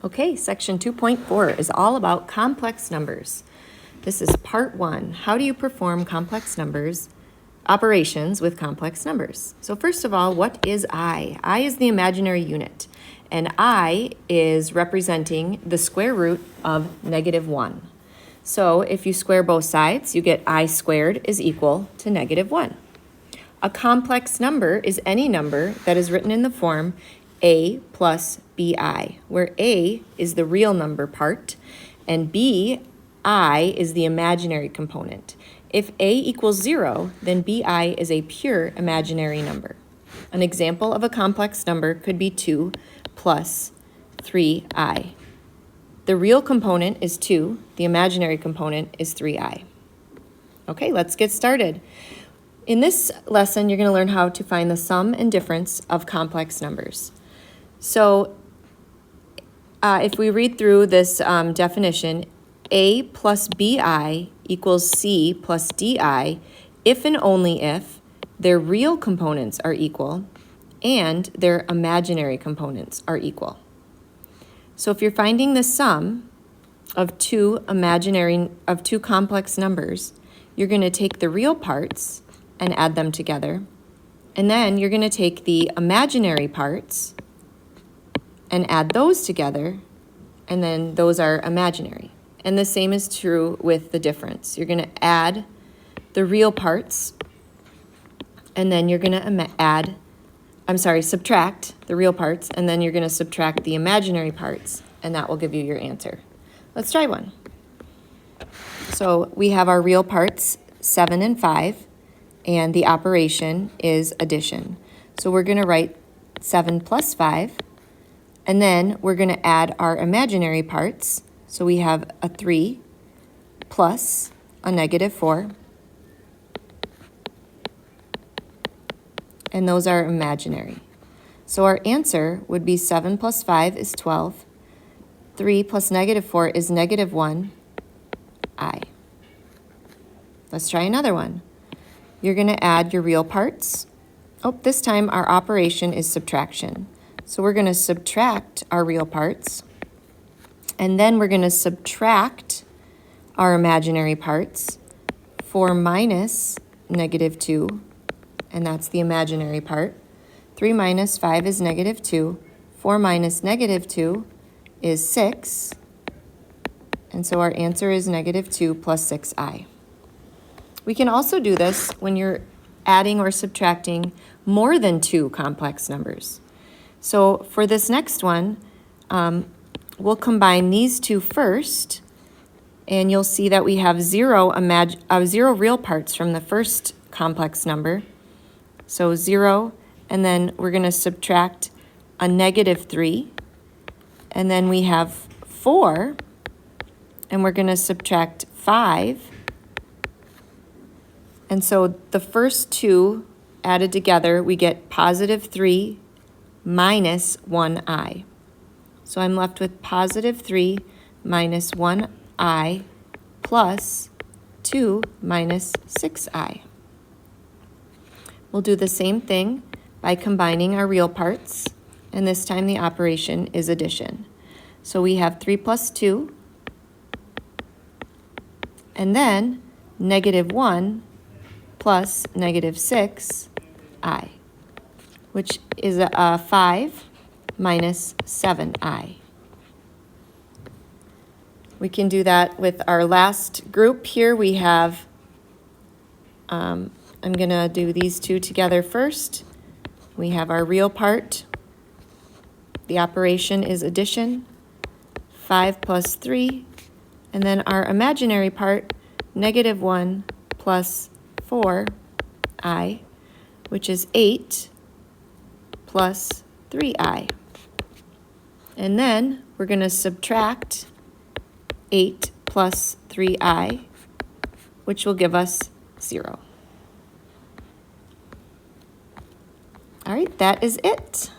Okay, section 2.4 is all about complex numbers. This is part 1. How do you perform complex numbers, operations with complex numbers? So first of all, what is I? I is the imaginary unit, and I is representing the square root of -1. So if you square both sides, you get I squared is equal to -1. A complex number is any number that is written in the form a plus bi, where a is the real number part and bi is the imaginary component. If a equals 0, then bi is a pure imaginary number. An example of a complex number could be 2 plus 3i. The real component is 2, the imaginary component is 3i. Okay, let's get started. In this lesson, you're going to learn how to find the sum and difference of complex numbers. So if we read through this definition, a plus bi equals c plus di if and only if their real components are equal and their imaginary components are equal. So if you're finding the sum of two complex numbers, you're going to take the real parts and add them together. And then you're going to take the imaginary parts and add those together, and then those are imaginary. And the same is true with the difference. You're going to add the real parts, and then you're going to subtract the real parts, and then you're going to subtract the imaginary parts, and that will give you your answer. Let's try one. So we have our real parts, 7 and 5, and the operation is addition. So we're going to write 7 plus 5, and then we're going to add our imaginary parts. So we have a 3 plus a -4, and those are imaginary. So our answer would be 7 plus 5 is 12, 3 plus -4 is -1i. Let's try another one. You're going to add your real parts. Oh, this time our operation is subtraction. So we're going to subtract our real parts, and then we're going to subtract our imaginary parts. 4 minus -2, and that's the imaginary part. 3 minus 5 is -2. 4 minus -2 is 6, and so our answer is -2 plus 6i. We can also do this when you're adding or subtracting more than 2 complex numbers. So for this next one, we'll combine these two first, and you'll see that we have zero real parts from the first complex number. So 0, and then we're going to subtract a -3, and then we have 4, and we're going to subtract 5. And so the first two added together, we get +3 minus 1i. So I'm left with +3 minus 1i plus 2 minus 6i. We'll do the same thing by combining our real parts, and this time the operation is addition. So we have 3 plus 2, and then -1 plus -6i, which is a 5 minus 7i. We can do that with our last group here. We have, I'm going to do these two together first. We have our real part. The operation is addition, 5 plus 3, and then our imaginary part, -1 plus 4i, which is 8 plus 3i. And then we're going to subtract 8 plus 3i, which will give us 0. All right, that is it.